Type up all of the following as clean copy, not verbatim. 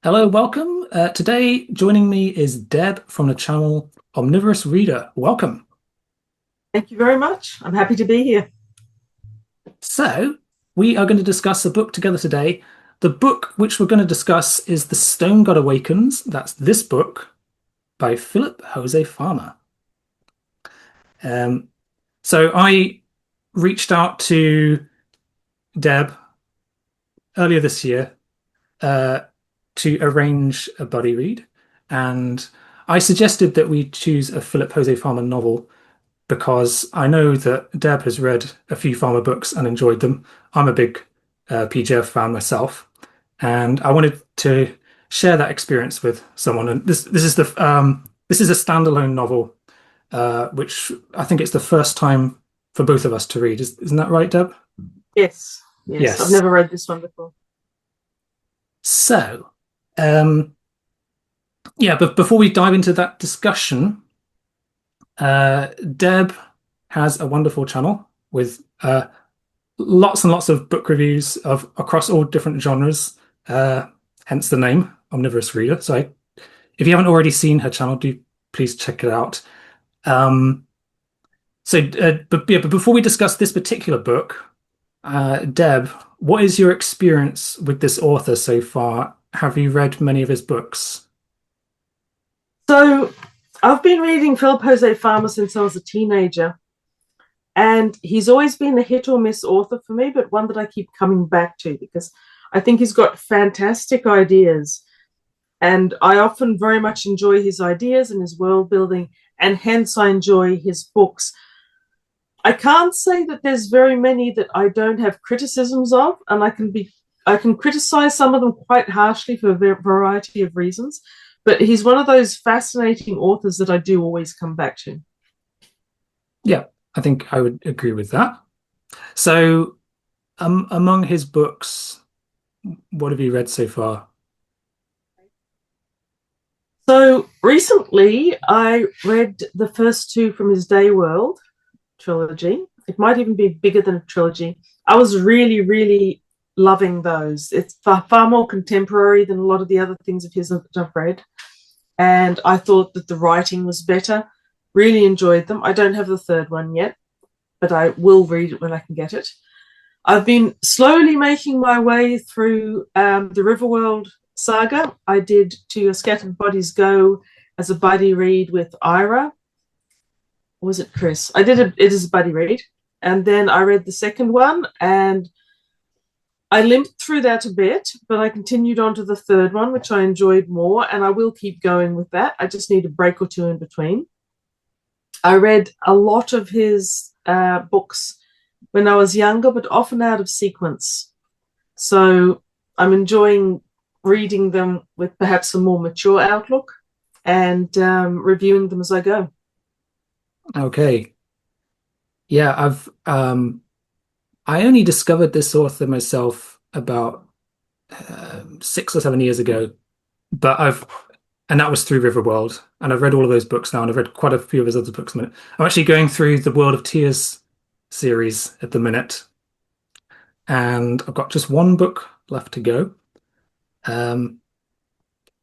Hello, welcome. Today, joining me is Deb from the channel Omnivorous Reader. Welcome. Thank you very much. I'm happy to be here. So, we are going to discuss a book together today. The book which we're going to discuss is The Stone God Awakens. That's this book by Philip José Farmer. Um, so, I reached out to Deb earlier this year uh, to arrange a buddy read, and I suggested that we choose a Philip José Farmer novel because I know that Deb has read a few Farmer books and enjoyed them. I'm a big PJF fan myself, and I wanted to share that experience with someone. And this is a standalone novel, which I think it's the first time for both of us to read. Isn't that right, Deb? Yes, yes. I've Yes. never read this one before. So, um, yeah, but before we dive into that discussion, Deb has a wonderful channel with lots and lots of book reviews of across all different genres. Hence the name Omnivorous Reader. If you haven't already seen her channel, do please check it out. Um, but before we discuss this particular book, Deb, what is your experience with this author so far? Have you read many of his books? So I've been reading Philip José Farmer since I was a teenager, and he's always been a hit or miss author for me, but one that I keep coming back to because I think he's got fantastic ideas. And I often very much enjoy his ideas and his world building, and hence I enjoy his books. I can't say that there's very many that I don't have criticisms of, and I can criticize some of them quite harshly for a variety of reasons. But he's one of those fascinating authors that I do always come back to. Yeah, I think I would agree with that. So, among his books, what have you read so far? So recently, I read the first two from his Day World trilogy. It might even be bigger than a trilogy. I was really, really loving those. It's far more contemporary than a lot of the other things of his that I've read. And I thought that the writing was better. Really enjoyed them. I don't have the third one yet, but I will read it when I can get it. I've been slowly making my way through the Riverworld saga. I did To Your Scattered Bodies Go as a buddy read with Ira. Or was it Chris? It is a buddy read. And then I read the second one and I limped through that a bit, but I continued on to the third one, which I enjoyed more, and I will keep going with that. I just need a break or two in between. I read a lot of his books when I was younger, but often out of sequence. So I'm enjoying reading them with perhaps a more mature outlook and reviewing them as I go. Okay. Yeah, I only discovered this author myself about 6 or 7 years ago, but and that was through Riverworld, and I've read all of those books now, and I've read quite a few of his other books a minute. I'm actually going through the World of Tears series at the minute, and I've got just one book left to go. Um,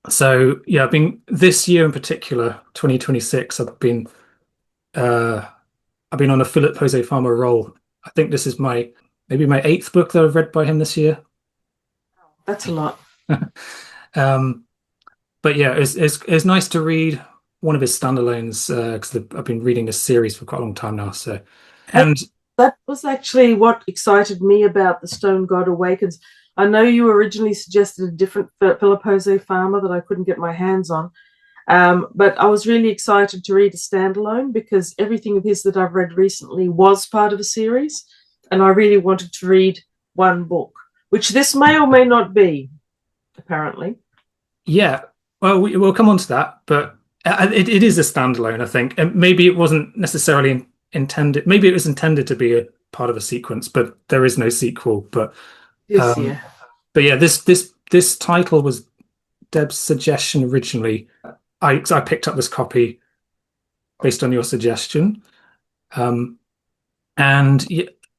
so yeah, I've been this year in particular, 2026, uh I've been on a Philip Jose Farmer roll. I think this is maybe my eighth book that I've read by him this year. That's a lot. Um, but yeah, it's nice to read one of his standalones because I've been reading this series for quite a long time now. So, That, and that was actually what excited me about The Stone God Awakens. I know you originally suggested a different Philip Jose Farmer that I couldn't get my hands on, but I was really excited to read a standalone because everything of his that I've read recently was part of a series, and I really wanted to read one book, which this may or may not be, apparently. yeah, well, we'll come on to that, but it is a standalone, I think, and maybe it wasn't necessarily intended. Maybe it was intended to be a part of a sequence, but there is no sequel. This Um, year. but yeah, this title was Deb's suggestion originally. I picked up this copy based on your suggestion. Um, and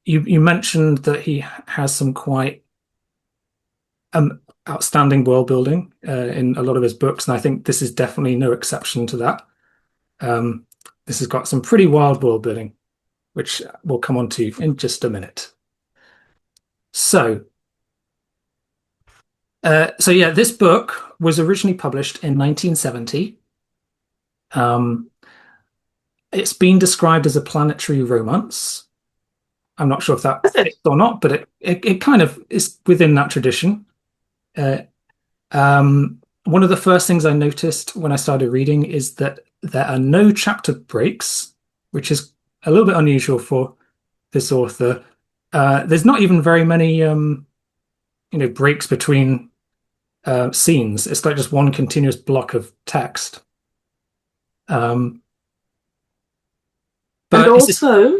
you mentioned that he has some quite outstanding world building in a lot of his books, and I think this is definitely no exception to that. Um, this has got some pretty wild world building, which we'll come on to in just a minute. So, so yeah, this book was originally published in 1970. Um, it's been described as a planetary romance. I'm not sure if that That's it. fits or not, but it kind of is within that tradition. Uh, One of the first things I noticed when I started reading is that there are no chapter breaks, which is a little bit unusual for this author. There's not even very many, breaks between scenes. It's like just one continuous block of text. Um, And but also,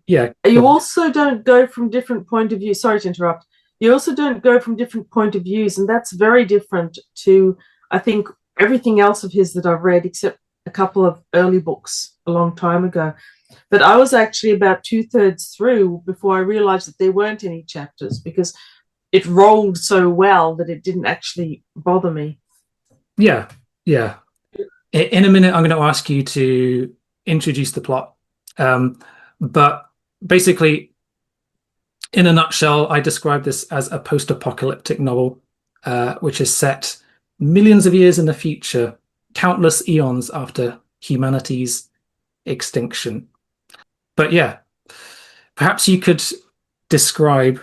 yeah, you also don't go from different point of view. Sorry to interrupt. You also don't go from different point of views, and that's very different to, I think, everything else of his that I've read, except a couple of early books a long time ago. But I was actually about 2/3 through before I realized that there weren't any chapters because it rolled so well that it didn't actually bother me. yeah, yeah. In a minute, I'm going to ask you to introduce the plot. But basically, in a nutshell, I describe this as a post-apocalyptic novel, which is set millions of years in the future, countless eons after humanity's extinction. But yeah, perhaps you could describe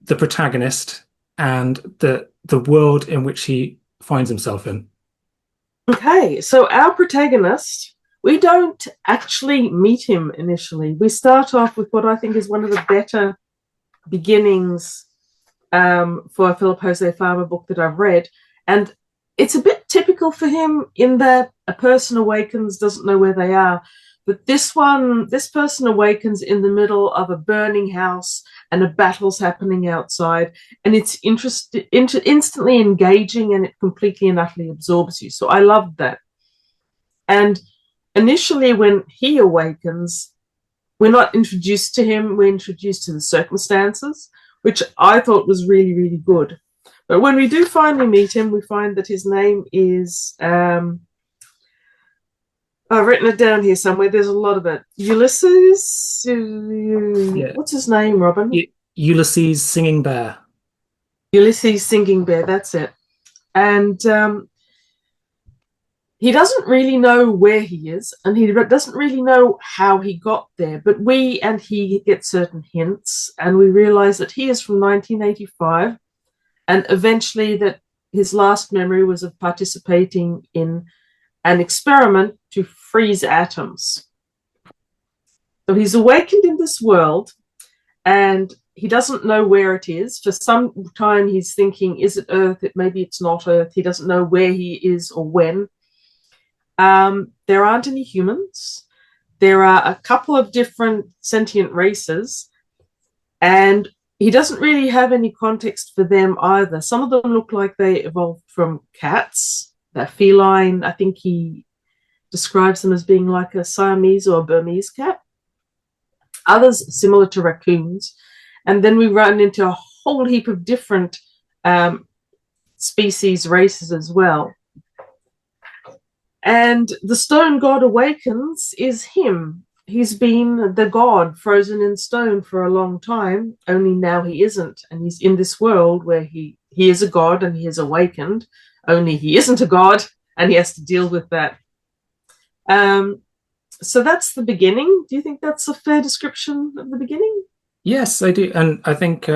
the protagonist and the world in which he finds himself in. Okay, so our protagonist, we don't actually meet him initially. We start off with what I think is one of the better beginnings for a Philip José Farmer book that I've read. And it's a bit typical for him in that a person awakens, doesn't know where they are. But this person awakens in the middle of a burning house and a battle's happening outside. And it's instantly engaging and it completely and utterly absorbs you. So I loved that. And initially, when he awakens, we're not introduced to him, we're introduced to the circumstances, which I thought was really, really good. But when we do finally meet him, we find that his name is, I've written it down here somewhere, there's a lot of it. Ulysses, Yeah, what's his name, Robin? Ulysses Singing Bear. Ulysses Singing Bear, that's it. And he doesn't really know where he is, and he doesn't really know how he got there. But we and he get certain hints, and we realize that he is from 1985, and eventually that his last memory was of participating in an experiment to freeze atoms. So he's awakened in this world, and he doesn't know where it is. For some time, he's thinking, is it Earth? Maybe it's not Earth. He doesn't know where he is or when. There aren't any humans. There are a couple of different sentient races, and he doesn't really have any context for them either. Some of them look like they evolved from cats. They're feline. I think he describes them as being like a Siamese or a Burmese cat. Others similar to raccoons. And then we run into a whole heap of different species, races as well. And the stone god Awakens is him. He's been the god frozen in stone for a long time, only now he isn't. And he's in this world where he is a god and he is awakened, only he isn't a god and he has to deal with that. So that's the beginning. Do you think that's a fair description of the beginning? Yes, I do, and I think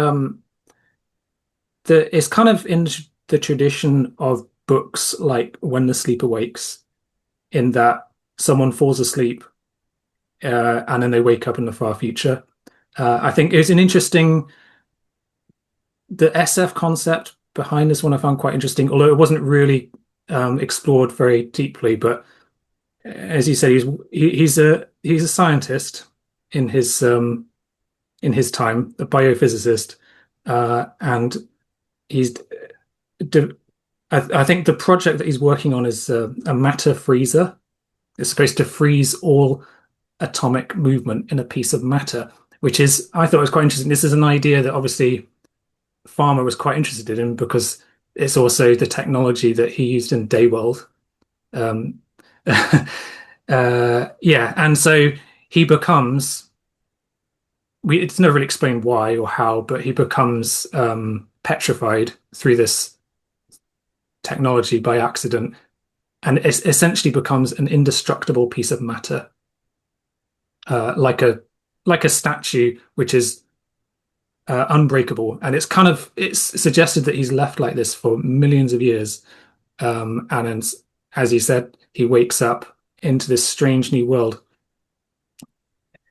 it's kind of in the tradition of books like When the Sleeper Wakes, in that someone falls asleep and then they wake up in the far future. I think it was an interesting the SF concept behind this one. I found quite interesting, although it wasn't really explored very deeply. But as you said, he's a scientist in his time, a biophysicist, and he's. I think the project that he's working on is a matter freezer. It's supposed to freeze all atomic movement in a piece of matter, which is I thought was quite interesting. This is an idea that obviously Farmer was quite interested in because it's also the technology that he used in Dayworld. Um, yeah, and so he becomes it's never really explained why or how, but he becomes petrified through this technology by accident, and it essentially becomes an indestructible piece of matter, like a statue, which is unbreakable. And it's suggested that he's left like this for millions of years, and then, as you said, he wakes up into this strange new world.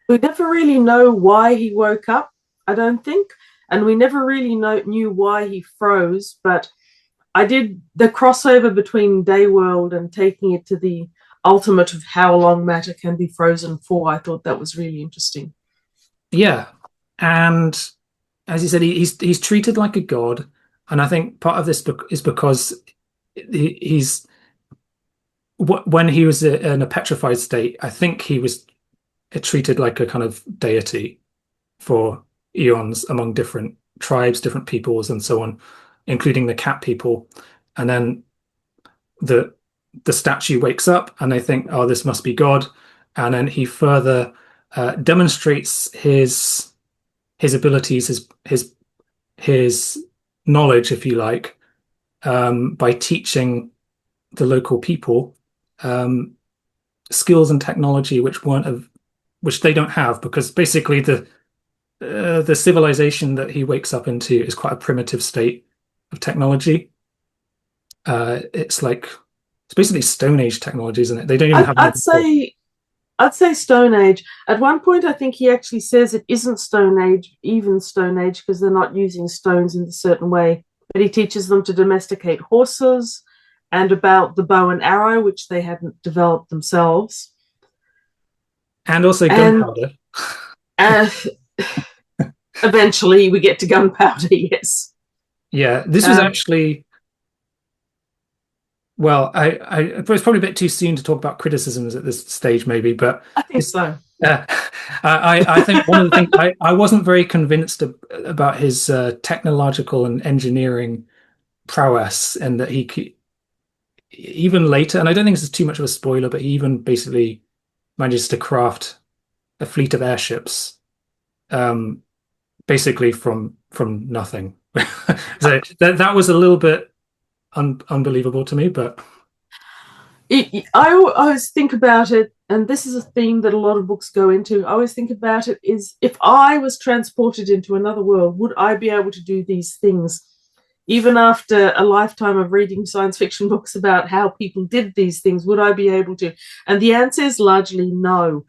We never really know why he woke up, I don't think. And we never really knew why he froze. But I did the crossover between Dayworld and taking it to the ultimate of how long matter can be frozen for. I thought that was really interesting. Yeah, and as you said, he's treated like a god, and I think part of this is because he's when he was in a petrified state. I think he was treated like a kind of deity for eons among different tribes, different peoples, and so on, including the cat people. And then the the statue wakes up, and they think, "Oh, this must be God." And then he further demonstrates his abilities, his knowledge, if you like, by teaching the local people um, skills and technology which they don't have, because basically the civilization that he wakes up into is quite a primitive state of technology. It's basically Stone Age technology, isn't it? They don't even I'd, have I'd modern tools. say I'd say Stone Age. At one point, I think he actually says it isn't Stone Age, even Stone Age, because they're not using stones in a certain way. But he teaches them to domesticate horses and about the bow and arrow, which they hadn't developed themselves. And also And gunpowder. uh, eventually, we get to gunpowder. Yes, Yeah, this was um, actually well, it's probably a bit too soon to talk about criticisms at this stage, maybe, but I think this, so. uh, I think one of the things I wasn't very convinced about his technological and engineering prowess, and that even later, and I don't think this is too much of a spoiler, but he even basically manages to craft a fleet of airships, um, basically from nothing. So that was a little bit unbelievable to me, but I always think about it, and this is a theme that a lot of books go into. I always think about it is if I was transported into another world, would I be able to do these things? Even after a lifetime of reading science fiction books about how people did these things, would I be able to? And the answer is largely no.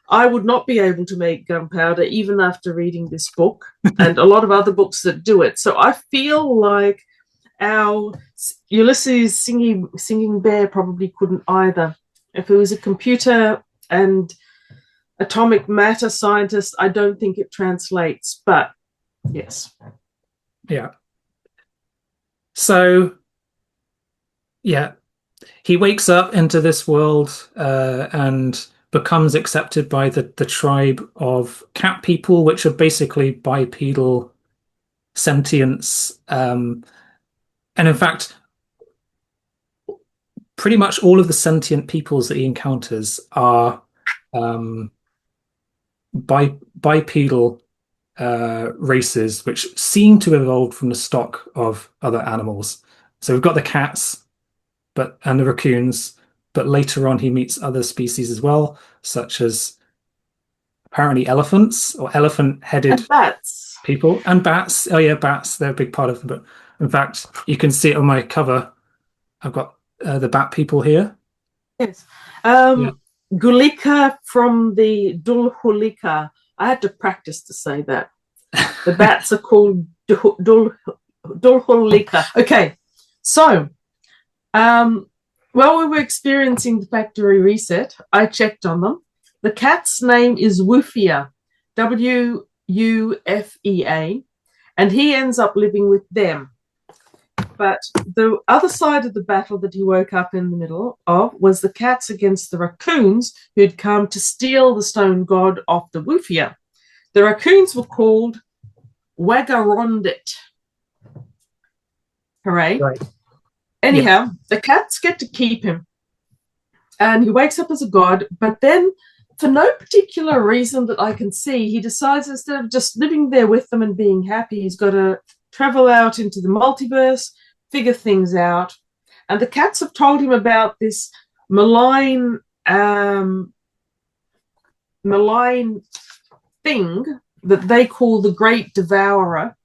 I would not be able to make gunpowder even after reading this book and a lot of other books that do it. So I feel like our Ulysses singing bear probably couldn't either. If it was a computer and atomic matter scientist, I don't think it translates. But yes, yeah. So yeah, he wakes up into this world and becomes accepted by the tribe of cat people, which are basically bipedal sentients. And in fact, pretty much all of the sentient peoples that he encounters are um, bipedal races, which seem to have evolved from the stock of other animals. So we've got the cats, and the raccoons, but later on he meets other species as well, such as apparently elephants or elephant-headed and bats. people and bats. Oh yeah, bats, they're a big part of them. But in fact, you can see it on my cover. I've got the bat people here. Yes. Yeah. Gulika from the Dulhulika. I had to practice to say that. The bats are called Dulhulika. Okay, so while we were experiencing the factory reset, I checked on them. The cat's name is Wufia, Wufea, and he ends up living with them. But the other side of the battle that he woke up in the middle of was the cats against the raccoons who had come to steal the stone god off the Wufia. The raccoons were called Wagarondit. Hooray. Right. Yeah. Anyhow, the cats get to keep him, and he wakes up as a god, but then for no particular reason that I can see, he decides instead of just living there with them and being happy, he's got to travel out into the multiverse, figure things out. And the cats have told him about this malign malign thing that they call the Great Devourer,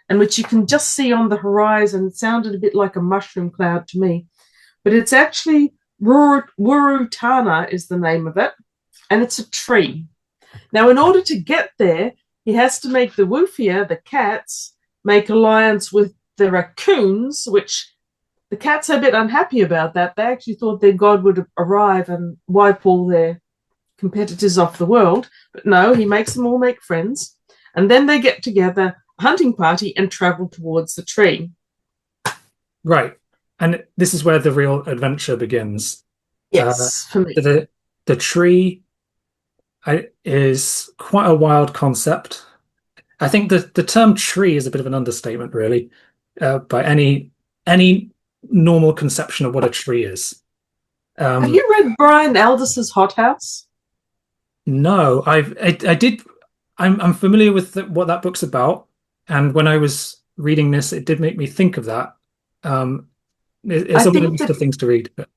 and which you can just see on the horizon. It sounded a bit like a mushroom cloud to me, but it's actually Wurutana is the name of it, and it's a tree. Now, in order to get there, he has to make the Wufia, the cats, make alliance with the raccoons, which the cats are a bit unhappy about that. They actually thought their god would arrive and wipe all their competitors off the world, but no, he makes them all make friends, and then they get together, a hunting party, and travel towards the tree. Right. And this is where the real adventure begins. Yes, for me. The tree is quite a wild concept. I think the term tree is a bit of an understatement, really, by any normal conception of what a tree is. Have you read Brian Aldiss' Hot House? No, I did. I'm familiar with what that book's about, and when I was reading this, it did make me think of that. It's I on my think list that of things to read. But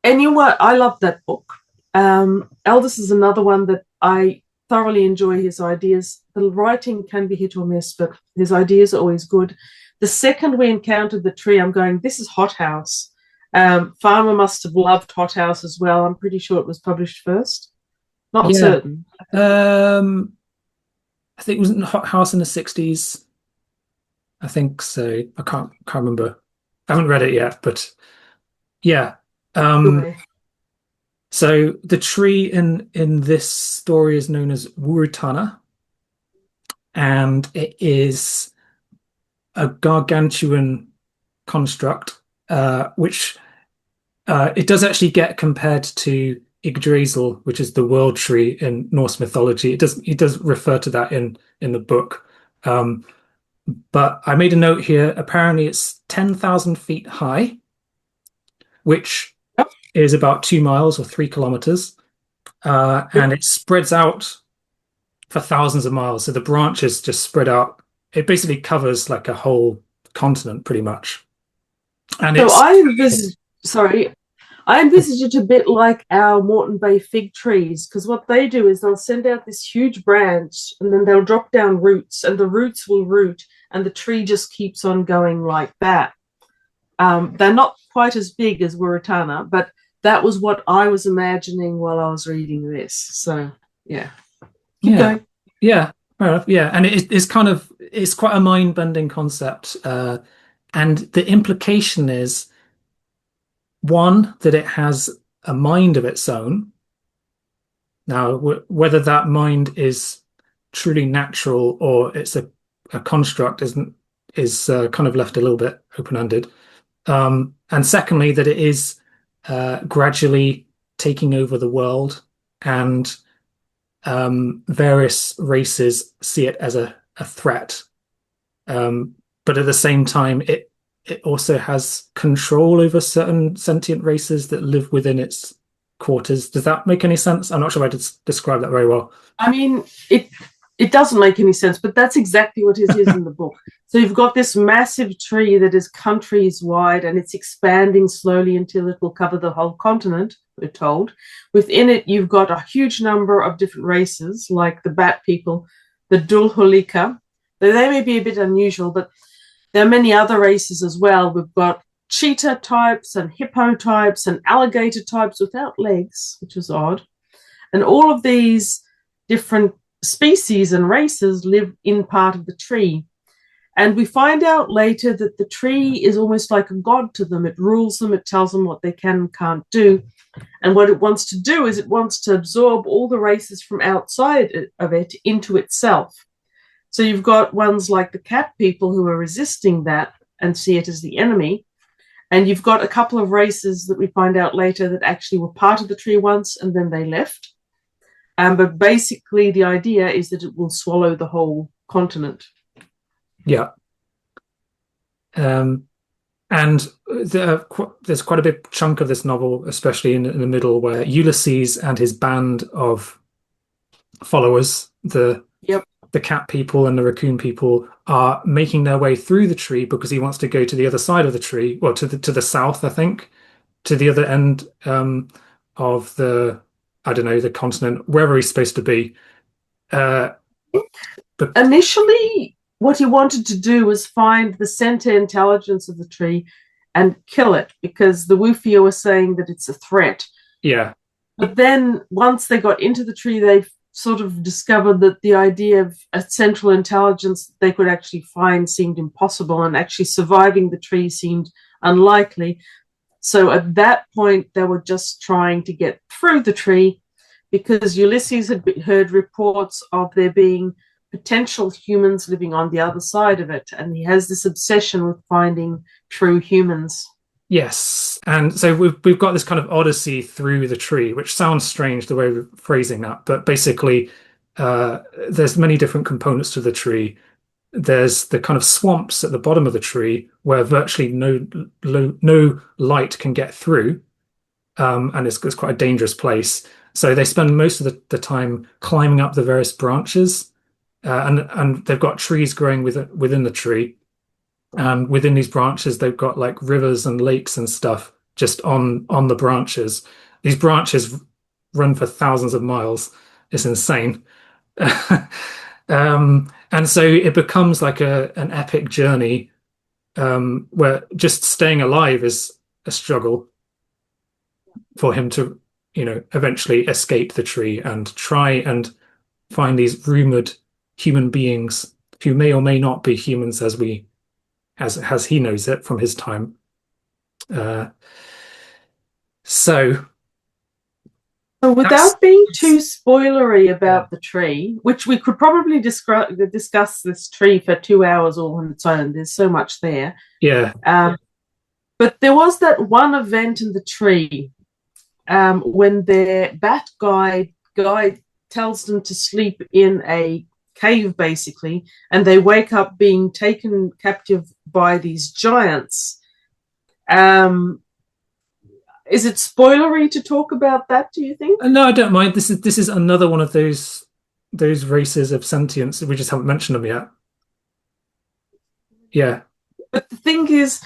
anyone, I love that book. Aldiss is another one that I thoroughly enjoy his ideas. The writing can be hit or miss, but his ideas are always good. The second we encountered the tree, I'm going, this is Hot House. Farmer must have loved Hot House as well. I'm pretty sure it was published first. Not yeah, certain. I think it was in Hot House in the 60s. I think so. I can't remember. I haven't read it yet, but yeah. Um, so the tree in this story is known as Wurutana, and it is a gargantuan construct, which it does actually get compared to Yggdrasil, which is the world tree in Norse mythology. It does refer to that in the book. But I made a note here. Apparently, it's 10,000 feet high, which is about 2 miles or 3 kilometers, and it spreads out for thousands of miles. So the branches just spread out. It basically covers like a whole continent, pretty much. And So it's I envisage it a bit like our Moreton Bay fig trees, because what they do is they'll send out this huge branch and then they'll drop down roots, and the roots will root, and the tree just keeps on going like that. They're not quite as big as Wuratana, but that was what I was imagining while I was reading this. So, yeah. Keep yeah, going. yeah, fair enough. Yeah, and it's quite a mind-bending concept, and the implication is one that it has a mind of its own. Now, whether that mind is truly natural or it's a construct is kind of left a little bit open-ended. And secondly, that it is gradually taking over the world, and various races see it as a threat. But at the same time, it also has control over certain sentient races that live within its quarters. Does that make any sense? I'm not sure I did describe that very well. I mean, it doesn't make any sense, but that's exactly what it is in the book. So you've got this massive tree that is countries wide, and it's expanding slowly until it will cover the whole continent, we're told. Within it, you've got a huge number of different races, like the bat people, the Dulholika. They may be a bit unusual, but there are many other races as well. We've got cheetah types and hippo types and alligator types without legs, which is odd. And all of these different species and races live in part of the tree. And we find out later that the tree is almost like a god to them. It rules them, it tells them what they can and can't do. And what it wants to do is it wants to absorb all the races from outside of it into itself. So you've got ones like the cat people who are resisting that and see it as the enemy. And you've got a couple of races that we find out later that actually were part of the tree once and then they left. But basically, the idea is that it will swallow the whole continent. Yeah. And there's quite a big chunk of this novel, especially in the middle, where Ulysses and his band of followers, Yep. the cat people and the raccoon people, are making their way through the tree because he wants to go to the other side of the tree, well, to the south, I think, to the other end of the, I don't know, the continent, wherever he's supposed to be. Uh, but Initially, what he wanted to do was find the center intelligence of the tree and kill it because the Wufio were saying that it's a threat. yeah, But then once they got into the tree, they sort of discovered that the idea of a central intelligence they could actually find seemed impossible, and actually surviving the tree seemed unlikely. So at that point, they were just trying to get through the tree because Ulysses had heard reports of there being potential humans living on the other side of it. And he has this obsession with finding true humans. yes. And so we've got this kind of odyssey through the tree, which sounds strange the way we're phrasing that, but basically, there's many different components to the tree. There's the kind of swamps at the bottom of the tree where virtually no light can get through, and it's quite a dangerous place. So they spend most of the time climbing up the various branches, and they've got trees growing within the tree, and within these branches they've got like rivers and lakes and stuff just on the branches. These branches run for thousands of miles. It's insane. And so it becomes like an epic journey, where just staying alive is a struggle for him to, eventually escape the tree and try and find these rumored human beings who may or may not be humans as he knows it from his time. Uh, so So, that's without being too spoilery about the tree, which we could probably discuss this tree for 2 hours all on its own, there's so much there. yeah, Um, but there was that one event in the tree when their bat guy tells them to sleep in a cave, basically, and they wake up being taken captive by these giants. Um, is it spoilery to talk about that, do you think? no, I don't mind. This is another one of those races of sentience. We just haven't mentioned them yet. Yeah, But the thing is,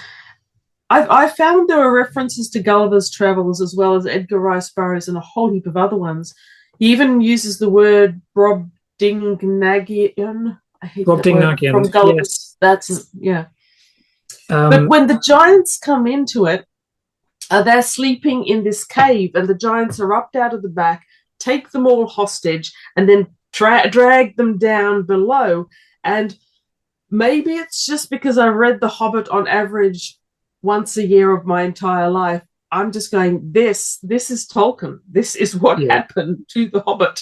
I found there are references to Gulliver's Travels as well as Edgar Rice Burroughs and a whole heap of other ones. He even uses the word Brobdingnagian. I hate Rob that word from Dignagian. Yes. Gulliver's. That's yeah. But Um, when the giants come into it, they're sleeping in this cave, and the giants erupt out of the back, take them all hostage, and then drag them down below. And maybe it's just because I read The Hobbit on average once a year of my entire life. I'm just going, this is Tolkien. This is what yeah, happened to The Hobbit.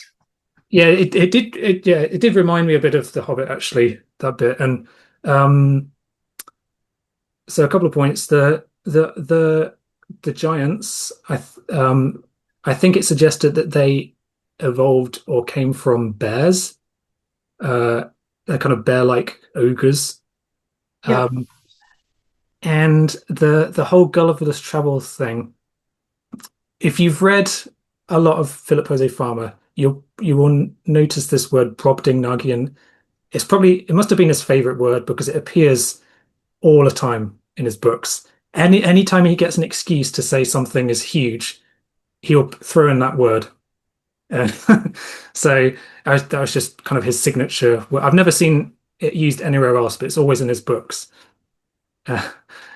yeah. It did remind me a bit of The Hobbit actually, that bit. And um, so a couple of points. The giants. I think it suggested that they evolved or came from bears. They're kind of bear-like ogres. Yeah. Um, and the whole Gulliver's Travels thing. If you've read a lot of Philip José Farmer, you will notice this word Brobdingnagian. It must have been his favorite word because it appears all the time in his books. Anytime he gets an excuse to say something is huge, he'll throw in that word. Uh, so that was just kind of his signature. Well, I've never seen it used anywhere else, but it's always in his books. Uh,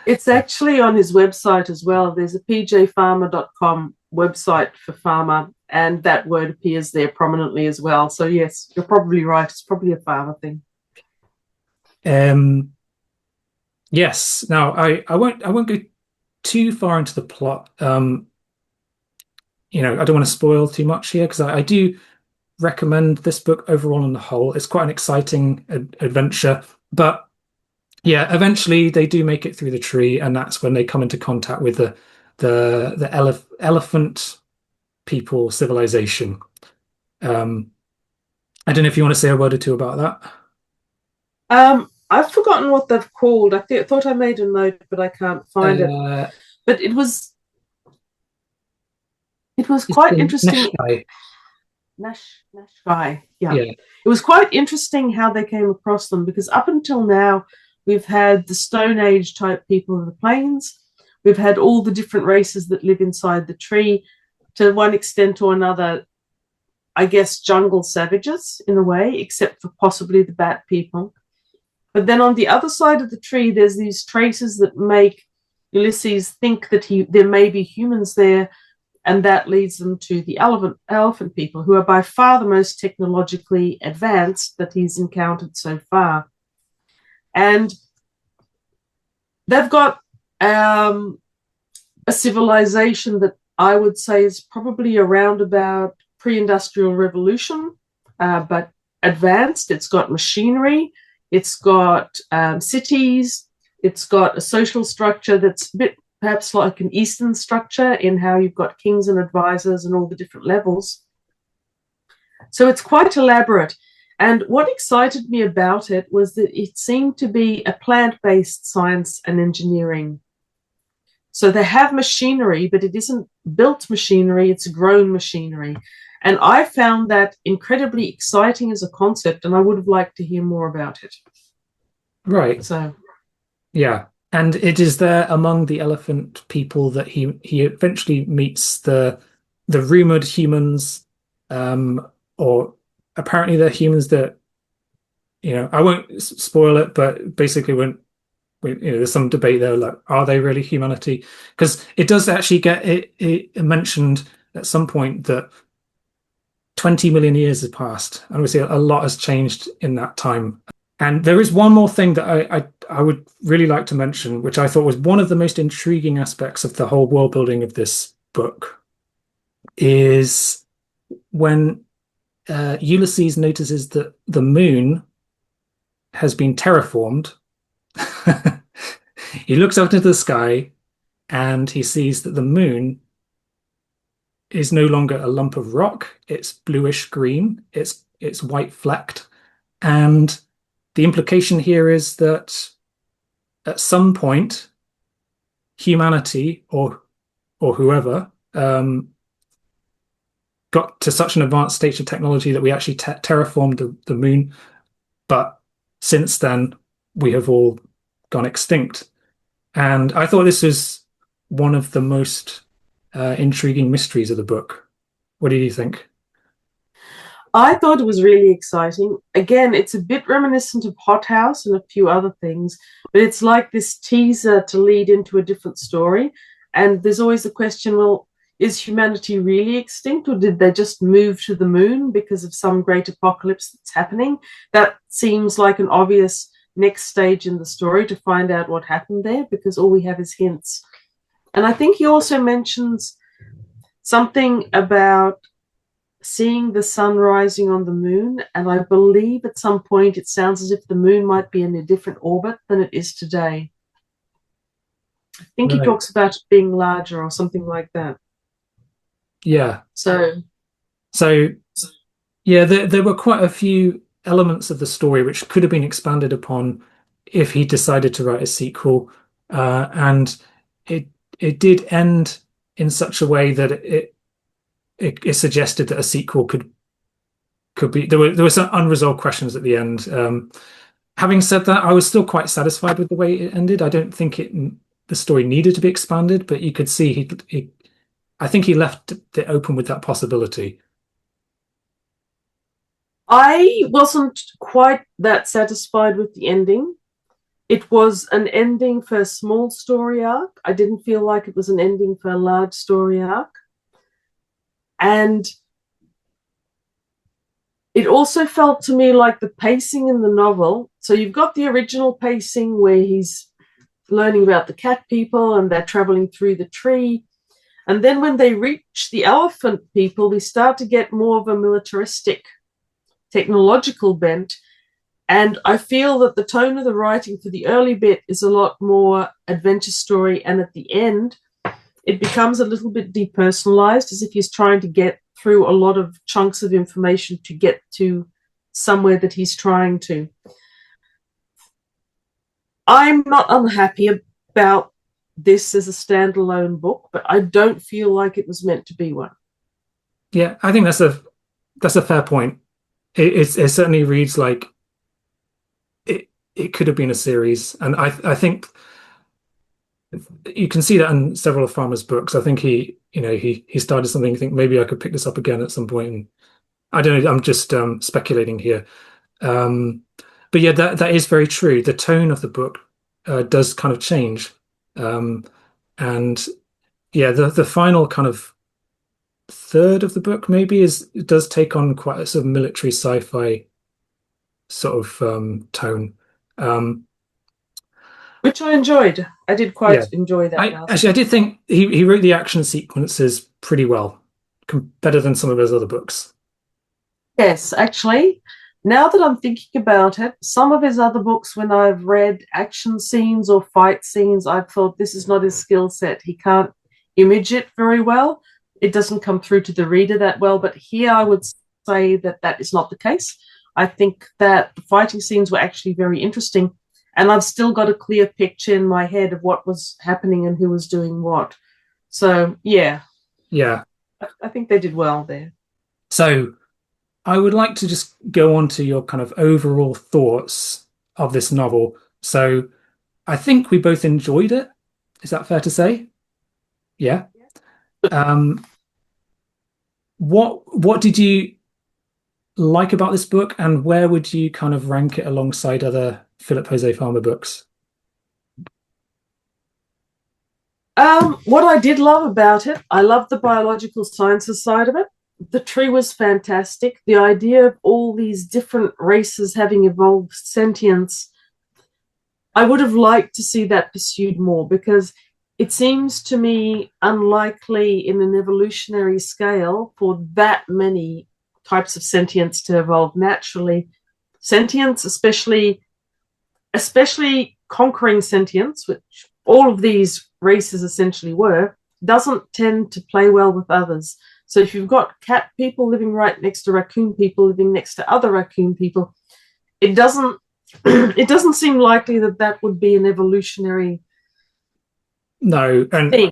It's actually on his website as well. There's a pjfarmer.com website for Farmer, and that word appears there prominently as well. So, yes, you're probably right. It's probably a Farmer thing. um, yes. Now I won't go too far into the plot. I don't want to spoil too much here because I do recommend this book overall on the whole. It's quite an exciting adventure, but yeah, eventually they do make it through the tree, and that's when they come into contact with the elephant people civilization. Um, I don't know if you want to say a word or two about that. I've forgotten what they've called. Thought I made a note, but I can't find it. Uh, But it was it's quite the Nesh interesting. guy. Nash guy, yeah. Yeah, It was quite interesting how they came across them, because up until now we've had the Stone Age type people of the plains. We've had all the different races that live inside the tree. To one extent or another, I guess jungle savages in a way, except for possibly the bat people. But then on the other side of the tree, there's these traces that make Ulysses think that there may be humans there, and that leads them to the elephant people, who are by far the most technologically advanced that he's encountered so far. And they've got a civilization that I would say is probably around about pre-industrial revolution, but advanced. It's got machinery, it's got cities, it's got a social structure that's a bit perhaps like an Eastern structure in how you've got kings and advisors and all the different levels. So it's quite elaborate. And what excited me about it was that it seemed to be a plant-based science and engineering. So they have machinery, but it isn't built machinery, it's grown machinery. And I found that incredibly exciting as a concept, and I would have liked to hear more about it. right. So, Yeah. And it is there among the elephant people that he eventually meets the rumored humans, or apparently they're humans that, I won't spoil it, but basically there's some debate there, like, are they really humanity? Because it does actually get it mentioned at some point that 20 million years has passed, and obviously a lot has changed in that time. And there is one more thing that I would really like to mention, which I thought was one of the most intriguing aspects of the whole world building of this book, is when Ulysses notices that the moon has been terraformed. He looks up into the sky and he sees that the moon is no longer a lump of rock. It's bluish green. It's white flecked. And the implication here is that at some point, humanity or whoever got to such an advanced stage of technology that we actually terraformed the moon. But since then, we have all gone extinct. And I thought this was one of the most intriguing mysteries of the book. What do you think? I thought it was really exciting. Again, it's a bit reminiscent of Hothouse and a few other things, but it's like this teaser to lead into a different story. And there's always the question, well, is humanity really extinct, or did they just move to the moon because of some great apocalypse that's happening? That seems like an obvious next stage in the story to find out what happened there, because all we have is hints. And I think he also mentions something about seeing the sun rising on the moon, and I believe at some point it sounds as if the moon might be in a different orbit than it is today. I think he Right. talks about it being larger or something like that. Yeah. So So, yeah, there were quite a few elements of the story which could have been expanded upon if he decided to write a sequel. And it it did end in such a way that it suggested that a sequel could be. There were some unresolved questions at the end. Having said that, I was still quite satisfied with the way it ended. I don't think the story needed to be expanded, but you could see I think he left it open with that possibility. I wasn't quite that satisfied with the ending. It was an ending for a small story arc. I didn't feel like it was an ending for a large story arc. And it also felt to me like the pacing in the novel. So you've got the original pacing where he's learning about the cat people and they're traveling through the tree. And then when they reach the elephant people, we start to get more of a militaristic technological bent. And I feel that the tone of the writing for the early bit is a lot more adventure story. And at the end, it becomes a little bit depersonalized, as if he's trying to get through a lot of chunks of information to get to somewhere that he's trying to. I'm not unhappy about this as a standalone book, but I don't feel like it was meant to be one. Yeah, I think that's a fair point. It certainly reads like it could have been a series, and I think you can see that in several of Farmer's books. I think he started something. You think maybe I could pick this up again at some point. And I don't know. I'm just speculating here. Um, but yeah, that is very true. The tone of the book does kind of change, um, and yeah, the final kind of third of the book maybe is it does take on quite a sort of military sci-fi sort of tone. Um, Which I enjoyed. I did yeah, quite enjoy that I last actually I book. did think he wrote the action sequences pretty well, better than some of his other books. Yes, actually, now that I'm thinking about it, some of his other books, when I've read action scenes or fight scenes, I've thought this is not his skill set. He can't image it very well. It doesn't come through to the reader that well. But here I would say that that is not the case. I think that the fighting scenes were actually very interesting. And I've still got a clear picture in my head of what was happening and who was doing what. So, yeah, Yeah. I think they did well there. So I would like to just go on to your kind of overall thoughts of this novel. So I think we both enjoyed it. Is that fair to say? Yeah. Um, what did you like about this book, and where would you kind of rank it alongside other Philip José Farmer books? What I did love about it, I loved the biological sciences side of it. The tree was fantastic. The idea of all these different races having evolved sentience, I would have liked to see that pursued more because it seems to me unlikely in an evolutionary scale for that many types of sentience to evolve naturally. Sentience, especially conquering sentience, which all of these races essentially were, doesn't tend to play well with others. So if you've got cat people living right next to raccoon people living next to other raccoon people, it doesn't it doesn't seem likely that that would be an evolutionary No, and thing.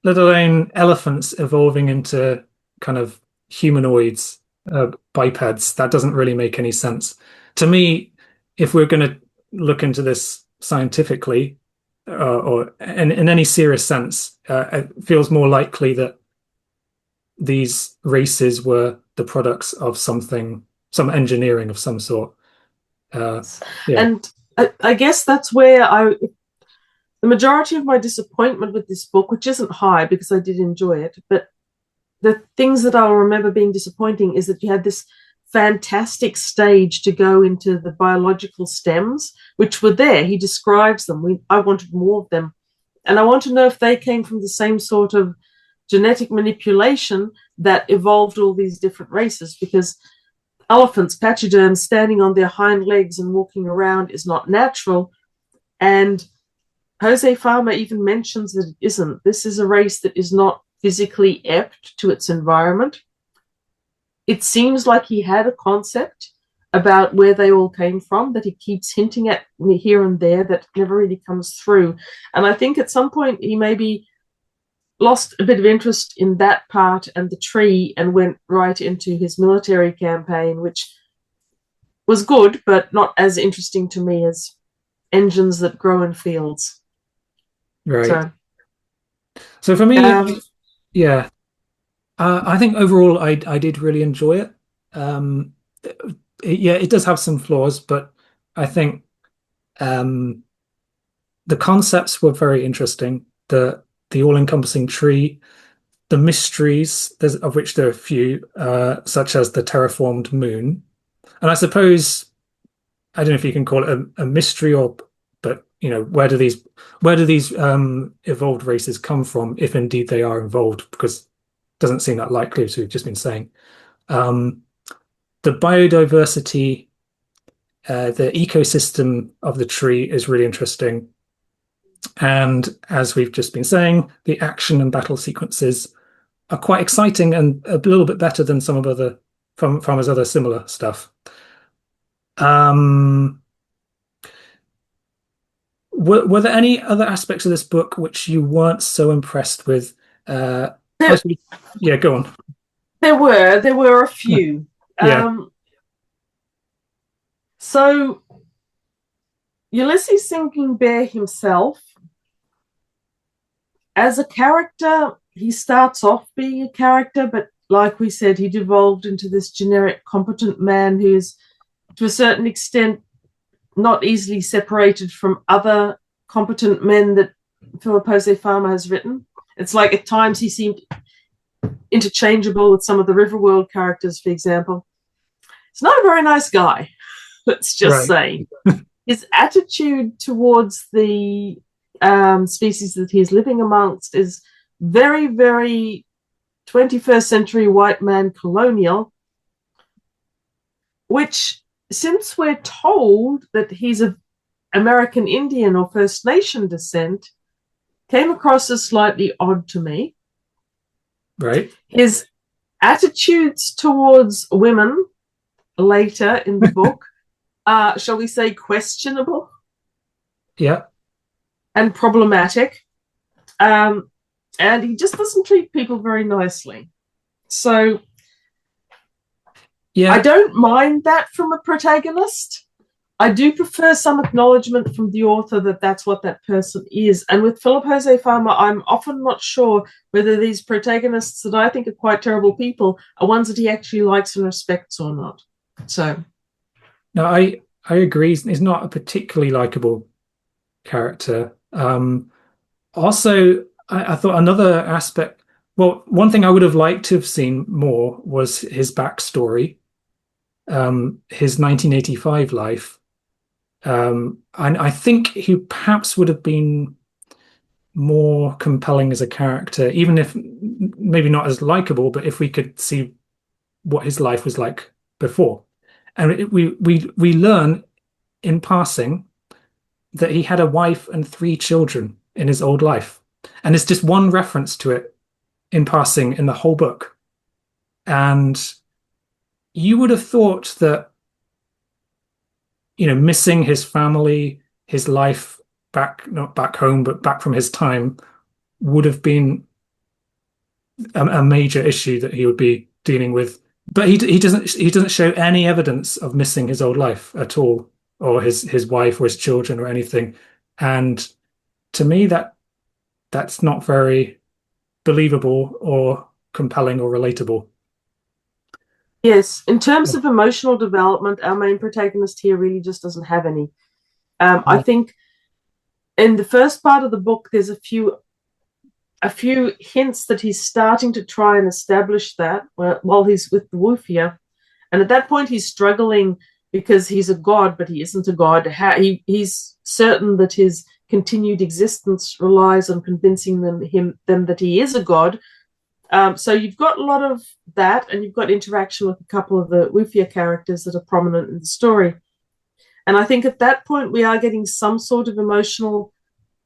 let alone elephants evolving into kind of humanoids, bipeds. That doesn't really make any sense. To me, if we're going to look into this scientifically, or in any serious sense, it feels more likely that these races were the products of something, some engineering of some sort. Uh, yeah, And I guess that's where the majority of my disappointment with this book, which isn't high because I did enjoy it, but the things that I'll remember being disappointing is that you had this fantastic stage to go into the biological stems, which were there. He describes them. I wanted more of them. And I want to know if they came from the same sort of genetic manipulation that evolved all these different races, because elephants, pachyderms, standing on their hind legs and walking around is not natural. And Jose Farmer even mentions that it isn't. This is a race that is not physically apt to its environment. It seems like he had a concept about where they all came from that he keeps hinting at here and there that never really comes through. And I think at some point he maybe lost a bit of interest in that part and the tree and went right into his military campaign, which was good, but not as interesting to me as engines that grow in fields. right. So, So for me, um, yeah, I think overall I did really enjoy it. Um, yeah, it does have some flaws, but I think um, the concepts were very interesting. The all-encompassing tree, the mysteries, of which there are a few, such as the terraformed moon. And I suppose I don't know if you can call it a mystery or, but where do these evolved races come from, if indeed they are involved? Because it doesn't seem that likely, as we've just been saying. Um, the biodiversity, the ecosystem of the tree is really interesting. And as we've just been saying, the action and battle sequences are quite exciting and a little bit better than some of from his other similar stuff. Um, were there any other aspects of this book which you weren't so impressed with? I There, suppose, yeah, go on. there were a few. Yeah, So Ulysses Sinking Bear himself, as a character, he starts off being a character, but like we said, he devolved into this generic competent man who's, to a certain extent, not easily separated from other competent men that Philip José Farmer has written. It's like at times he seemed interchangeable with some of the Riverworld characters, for example. He's not a very nice guy, let's just right. say. His attitude towards the species that he's living amongst is very, very 21st century white man colonial, which, since we're told that he's of American Indian or First Nation descent, came across as slightly odd to me. Right. His attitudes towards women later in the book are, shall we say, questionable Yeah. and problematic. And he just doesn't treat people very nicely. So I Yeah. don't mind that from a protagonist. I do prefer some acknowledgement from the author that that's what that person is. And with Philip José Farmer, I'm often not sure whether these protagonists that I think are quite terrible people are ones that he actually likes and respects or not. So, No, I agree. He's not a particularly likable character. Also, I thought another aspect, well, one thing I would have liked to have seen more was his backstory, his 1985 life. And I think he perhaps would have been more compelling as a character, even if maybe not as likable, but if we could see what his life was like before. And we learn in passing that he had a wife and three children in his old life. And it's just one reference to it in passing in the whole book. And you would have thought that, missing his family, his life back, not back home, but back from his time, would have been a major issue that he would be dealing with. But he doesn't show any evidence of missing his old life at all, or his wife or his children or anything. And to me, that's not very believable or compelling or relatable. yes, in terms of emotional development, our main protagonist here really just doesn't have any. I No, think in the first part of the book, there's a few hints that he's starting to try and establish that while he's with the Wufia. And at that point, he's struggling because he's a god, but he isn't a god. He's certain that his continued existence relies on convincing them that he is a god. So you've got a lot of that, and you've got interaction with a couple of the Wufia characters that are prominent in the story. And I think at that point, we are getting some sort of emotional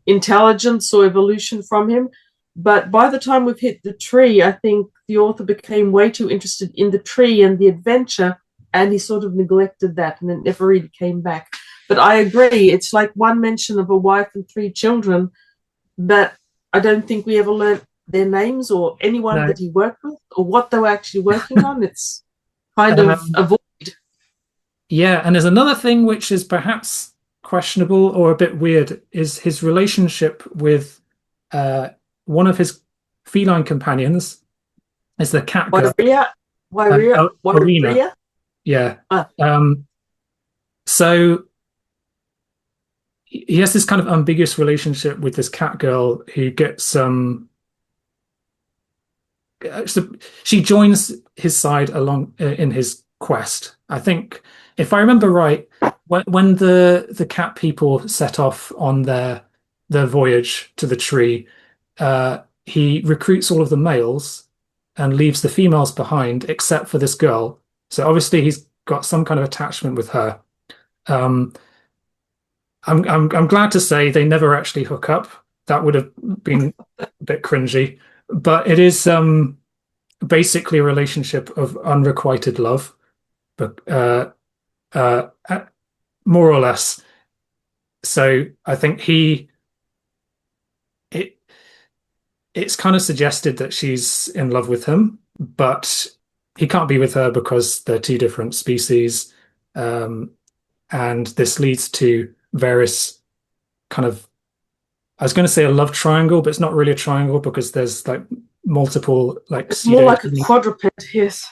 intelligence or evolution from him. But by the time we've hit the tree, I think the author became way too interested in the tree and the adventure, and he sort of neglected that, and it never really came back. But I agree, it's like one mention of a wife and three children, but I don't think we ever learned their names or anyone no. that he worked with or what they were actually working on. It's kind of Um, a void. yeah, and there's another thing which is perhaps questionable or a bit weird is his relationship with uh, one of his feline companions is the cat girl, Wyria, Wyria, Arena. Wyria. Yeah. Ah, Um, so he has this kind of ambiguous relationship with this cat girl who gets so she joins his side along in his quest. I think if I remember right, when the cat people set off on their voyage to the tree, he recruits all of the males and leaves the females behind, except for this girl. So obviously he's got some kind of attachment with her. Um, I'm glad to say they never actually hook up. That would have been a bit cringy, but it is basically a relationship of unrequited love, but more or less. So I think it it's kind of suggested that she's in love with him, but he can't be with her because they're two different species. Um, and this leads to various kind of, I was going to say a love triangle, but it's not really a triangle because there's like multiple like It's more pseudo, like a quadruped, yes.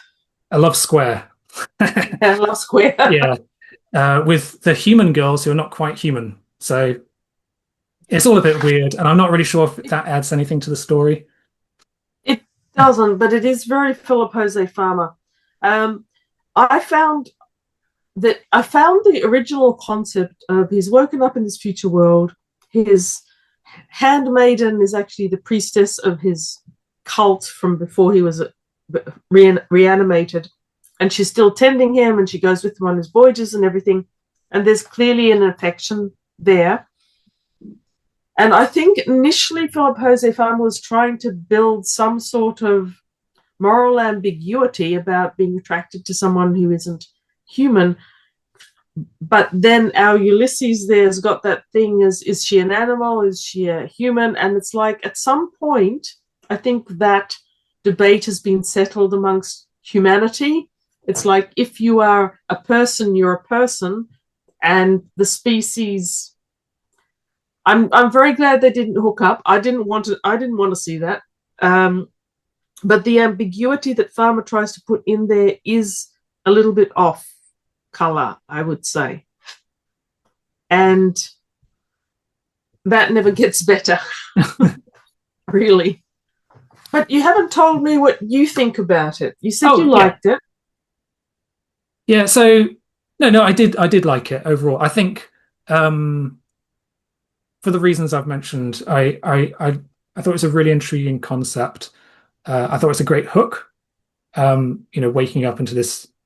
a love square. Yeah, love square. Yeah, with the human girls who are not quite human. So it's all a bit weird, and I'm not really sure if that adds anything to the story. It doesn't, but it is very Philip José Farmer. Um, I found I found the original concept of he's woken up in this future world. His handmaiden is actually the priestess of his cult from before he was reanimated, and she's still tending him, and she goes with him on his voyages and everything. And there's clearly an affection there. And I think initially Philip José Farmer was trying to build some sort of moral ambiguity about being attracted to someone who isn't human. But then our Ulysses there's got that thing is she an animal? Is she a human? And it's like at some point, I think that debate has been settled amongst humanity. It's like if you are a person, you're a person, and the species. I'm very glad they didn't hook up. I didn't want to see that. But the ambiguity that Farmer tries to put in there is a little bit off color, I would say. And that never gets better, really. But you haven't told me what you think about it. You said Oh you yeah, liked it. yeah. So no, I did like it overall. I think for the reasons I've mentioned, I thought it was a really intriguing concept. I thought it's a great hook. Waking up into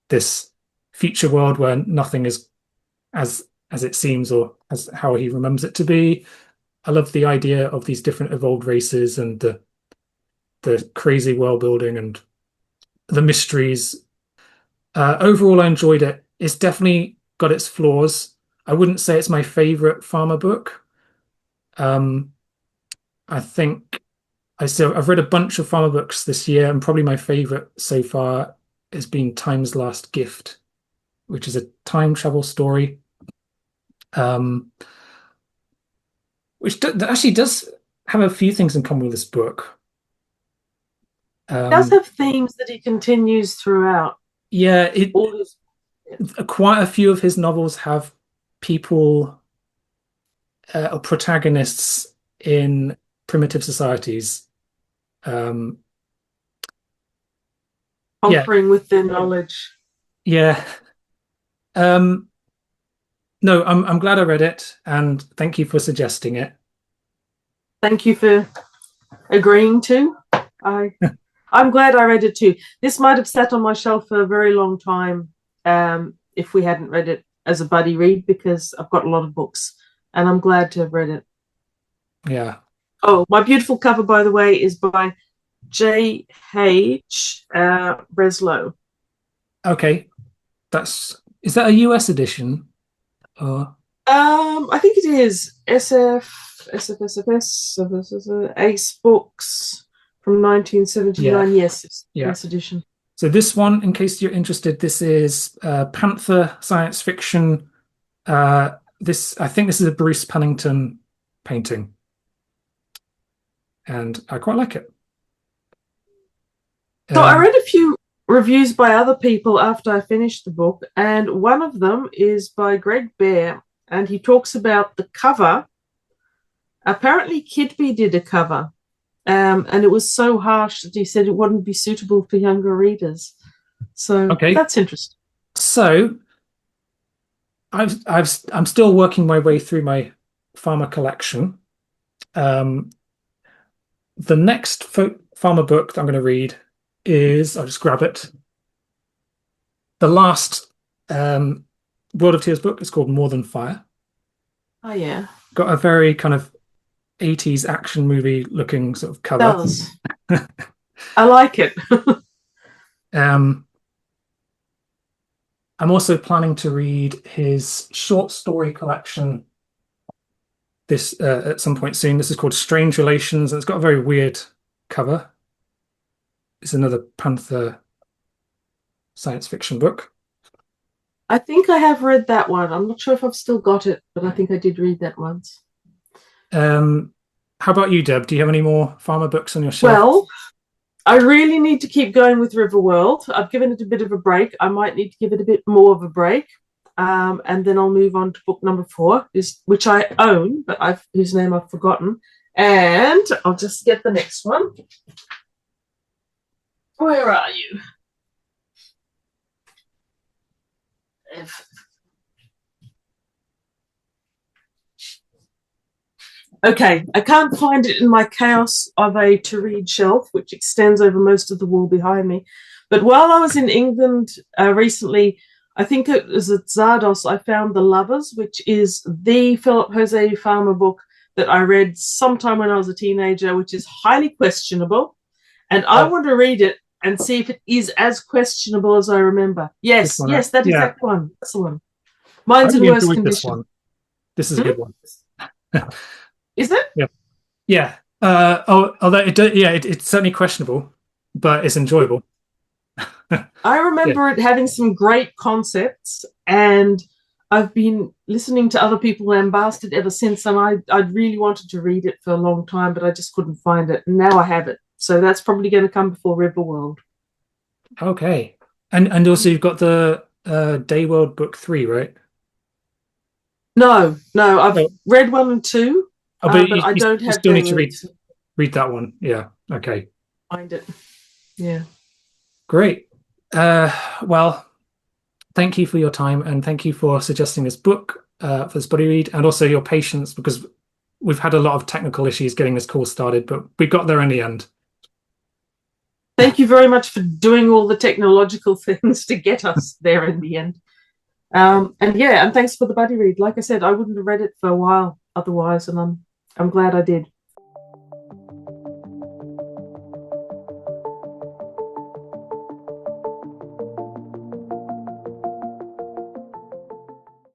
this future world where nothing is as it seems or as how he remembers it to be. I love the idea of these different evolved races and the crazy world building and the mysteries. Overall, I enjoyed it. It's definitely got its flaws. I wouldn't say it's my favorite Farmer book. Um, I think I've read a bunch of Farmer books this year, and probably my favorite so far has been Time's Last Gift, which is a time travel story, um, which actually does have a few things in common with this book. It does Um, have themes that he continues throughout yeah, all his. quite a few of his novels have people or protagonists in primitive societies. Um, yeah, Conquering with their knowledge. yeah. Um, no, I'm glad I read it, and thank you for suggesting it. Thank you for agreeing to. I I'm glad I read it too. This might have sat on my shelf for a very long time if we hadn't read it as a buddy read because I've got a lot of books and I'm glad to have read it. Yeah. Oh, my beautiful cover, by the way, is by J.H. Breslow. Okay. Is that a US edition? Or I think it is Ace Books from yeah, 1979. Yes, it's the yeah. US edition. So this one, in case you're interested, this is Panther science fiction. This I think this is a Bruce Pennington painting, and I quite like it. So I Um, read a few reviews by other people after I finished the book, and one of them is by Greg Bear, and he talks about the cover. Apparently, Kidby did a cover, and it was so harsh that he said it wouldn't be suitable for younger readers. So okay. that's interesting. So I'm still working my way through my Farmer collection. Um, the next Farmer book that I'm going to read is, I'll just grab it. The last um, World of Tears book is called More Than Fire. Oh yeah, Got a very kind of 80s action movie looking sort of it cover. does. I like it. Um, I'm also planning to read his short story collection, this at some point soon. This is called Strange Relations, and it's got a very weird cover. It's another Panther science fiction book. I think I have read that one. I'm not sure if I've still got it, but I think I did read that once. How about you, Deb? Do you have any more Farmer books on your shelf? Well, I really need to keep going with Riverworld. I've given it a bit of a break. I might need to give it a bit more of a break. And then I'll move on to book number 4, which I own, but whose name I've forgotten. And I'll just get the next one. Where are you? Okay, I can't find it in my chaos of a to-read shelf, which extends over most of the wall behind me. But while I was in England recently, I think it was at Zardos, I found The Lovers, which is the Philip José Farmer book that I read sometime when I was a teenager, which is highly questionable. And I want to read it and see if it is as questionable as I remember. Yes, yes, that is that one. That's the one. Mine's in worse condition. This is a good one. Is it? Yeah. Yeah. Although it's certainly questionable, but it's enjoyable. I remember it having some great concepts, and I've been listening to other people lambast it ever since, and I really wanted to read it for a long time, but I just couldn't find it. And now I have it. So that's probably going to come before Riverworld. Okay. And also you've got the Dayworld book 3, right? No, I've read 1 and 2. But I don't have. You still need to read that one. Yeah. Okay. Find it. Yeah. Great. Well, thank you for your time, and thank you for suggesting this book for this buddy read, and also your patience, because we've had a lot of technical issues getting this call started, but we got there in the end. Thank you very much for doing all the technological things to get us there in the end. And thanks for the buddy read. Like I said, I wouldn't have read it for a while otherwise, and I'm glad I did.